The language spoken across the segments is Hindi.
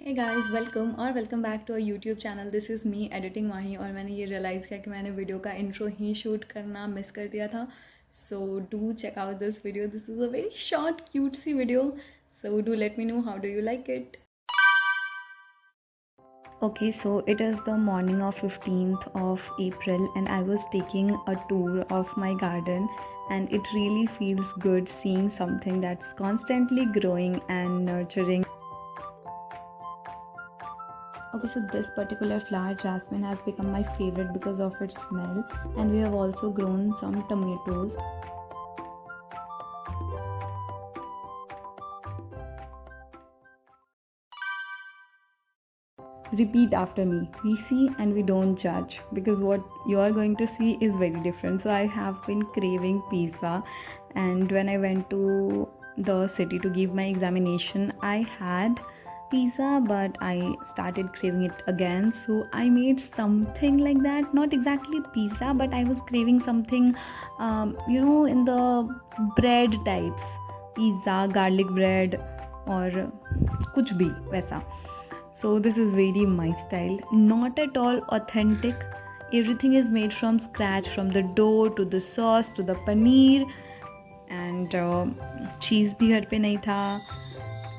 Hey guys welcome back to our YouTube channel. This is me editing Mahi. और मैंने ये रियलाइज़ किया कि मैंने वीडियो का इंट्रो ही शूट करना मिस कर दिया था। So do check out this video. This is a very short cute see video. So do let me know how do you like it. Okay, so it is the morning of 15th of April and I was taking a tour of my garden, and it really feels good seeing something that's constantly growing and nurturing. Okay, so this particular flower, jasmine, has become my favorite because of its smell, and we have also grown some tomatoes. Repeat after me. We see and we don't judge, because what you are going to see is very different. So I have been craving pizza, and when I went to the city to give my examination, I had pizza, but I started craving it again. So I made something like that. Not exactly pizza, but I was craving something, in the bread types, pizza, garlic bread, और कुछ भी वैसा. So this is very my style. Not at all authentic. Everything is made from scratch, from the dough to the sauce to the paneer, and cheese भी घर पे नहीं था,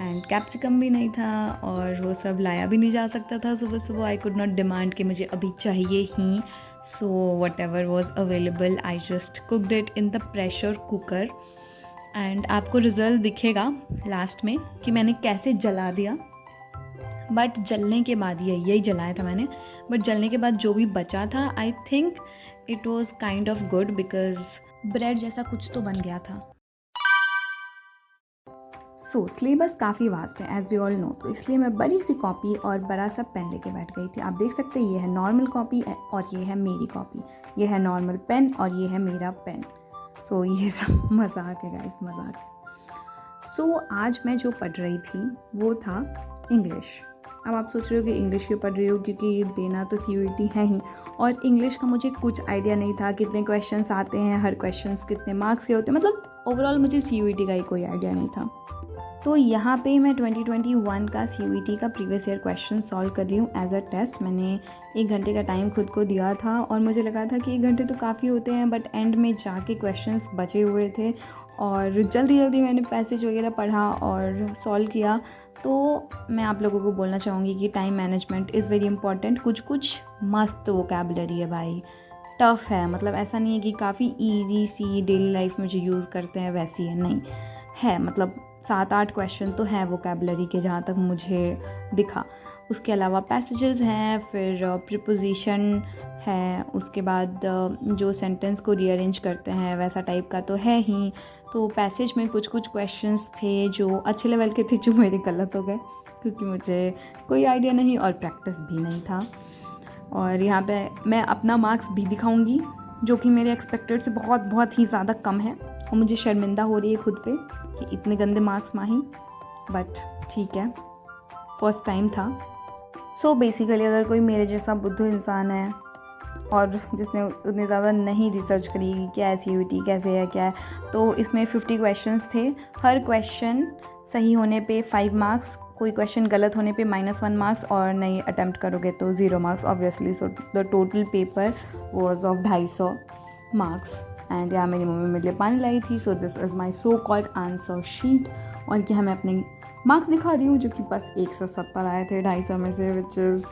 एंड कैप्सिकम भी नहीं था, और वो सब लाया भी नहीं जा सकता था सुबह सुबह. आई कुड नॉट डिमांड कि मुझे अभी चाहिए ही. So whatever was available I just cooked it in the pressure cooker. And आपको रिज़ल्ट दिखेगा लास्ट में कि मैंने कैसे जला दिया. बट जलने के बाद यही जलाया था मैंने. बट जलने के बाद जो भी बचा था, I think it was kind of good, because bread जैसा कुछ तो बन गया था. सो सिलेबस काफ़ी वास्ट है एज वी ऑल नो, तो इसलिए मैं बड़ी सी कॉपी और बड़ा सा पेन लेके बैठ गई थी. आप देख सकते हैं ये है नॉर्मल कॉपी और ये है मेरी कॉपी. ये है नॉर्मल पेन और ये है मेरा पेन. सो ये सब मजाक है गाइस, मजाक है. सो आज मैं जो पढ़ रही थी वो था इंग्लिश. अब आप सोच रहे हो कि इंग्लिश क्यों पढ़ रही हो, क्योंकि देना तो CUET है ही, और इंग्लिश का मुझे कुछ आइडिया नहीं था कितने क्वेश्चंस आते हैं, हर क्वेश्चंस कितने मार्क्स के होते हैं. मतलब ओवरऑल मुझे CUET का ही कोई आइडिया नहीं था. तो यहाँ पे मैं 2021 का CUET का प्रीवियस ईयर क्वेश्चन सॉल्व कर रही हूँ एज अ टेस्ट. मैंने 1 घंटे का टाइम खुद को दिया था, और मुझे लगा था कि 1 घंटे तो काफ़ी होते हैं, बट एंड में जाके क्वेश्चंस बचे हुए थे, और जल्दी जल्दी मैंने पैसेज वगैरह पढ़ा और सॉल्व किया. तो मैं आप लोगों को बोलना चाहूँगी कि time management is very important. कुछ कुछ मस्त वोकैबुलरी है भाई, टफ़ है. मतलब ऐसा नहीं है कि काफ़ी ईजी सी डेली लाइफ में जो यूज़ करते हैं वैसी है, नहीं है. मतलब 7-8 क्वेश्चन तो हैं वोकैबुलरी के, जहाँ तक मुझे दिखा. उसके अलावा पैसेजेस हैं, फिर प्रीपोजिशन है, उसके बाद जो सेंटेंस को रीअरेंज करते हैं वैसा टाइप का तो है ही. तो पैसेज में कुछ कुछ क्वेश्चंस थे जो अच्छे लेवल के थे, जो मेरे गलत हो गए क्योंकि मुझे कोई आइडिया नहीं और प्रैक्टिस भी नहीं था. और यहाँ पे मैं अपना मार्क्स भी दिखाऊंगी, जो कि मेरे एक्सपेक्टेड से बहुत बहुत ही ज़्यादा कम है, और मुझे शर्मिंदा हो रही है खुद पे कि इतने गंदे मार्क्स माही. बट ठीक है, फर्स्ट टाइम था. सो बेसिकली अगर कोई मेरे जैसा बुद्धू इंसान है और जिसने उतनी ज़्यादा नहीं रिसर्च करी कि क्या है CUET, कैसे है, क्या है, तो इसमें 50 क्वेश्चंस थे. हर क्वेश्चन सही होने पे 5 मार्क्स, कोई क्वेश्चन गलत होने पे -1 मार्क्स, और नहीं अटैम्प्ट करोगे तो 0 marks obviously. So the total paper was of 250 marks. And यहाँ मेरी मम्मी मेरे लिए पानी लाई थी. So this is my so called answer sheet. और यहाँ मैं अपने मार्क्स दिखा रही हूँ, जो कि बस 170 आए थे 250 में से, विच इज़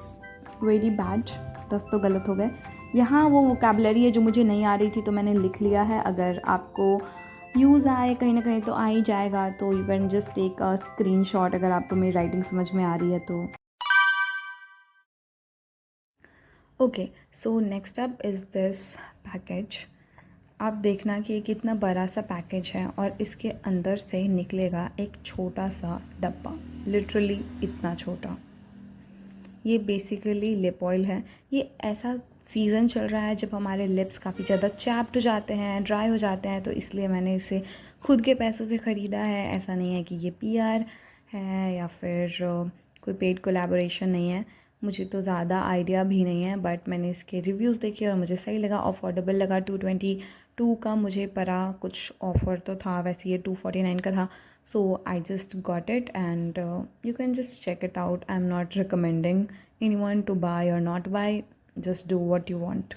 वेरी बैड. 10 तो गलत हो गए. यहाँ वो वोकैबुलरी है जो मुझे नहीं आ रही थी, तो मैंने लिख लिया है. अगर आपको यूज़ आए कहीं ना कहीं तो आ ही जाएगा, तो you can just take a screenshot अगर आपको मेरी राइटिंग समझ में आ रही है तो. Okay, so next up is this package. आप देखना कि ये कितना बड़ा सा पैकेज है, और इसके अंदर से निकलेगा एक छोटा सा डब्बा, लिटरली इतना छोटा. ये बेसिकली लिप ऑयल है. ये ऐसा सीज़न चल रहा है जब हमारे लिप्स काफ़ी ज़्यादा चैप्ड हो जाते हैं, ड्राई हो जाते हैं, तो इसलिए मैंने इसे खुद के पैसों से ख़रीदा है. ऐसा नहीं है कि ये PR है या फिर कोई पेड कोलैबोरेशन नहीं है. मुझे तो ज़्यादा आइडिया भी नहीं है, बट मैंने इसके रिव्यूज़ देखे और मुझे सही लगा, अफोर्डेबल लगा. टू का मुझे पड़ा कुछ ऑफ़र तो था, वैसे ये 249 का था, so I just got it and you can just check it out. I am not recommending anyone to buy or not buy, just do what you want.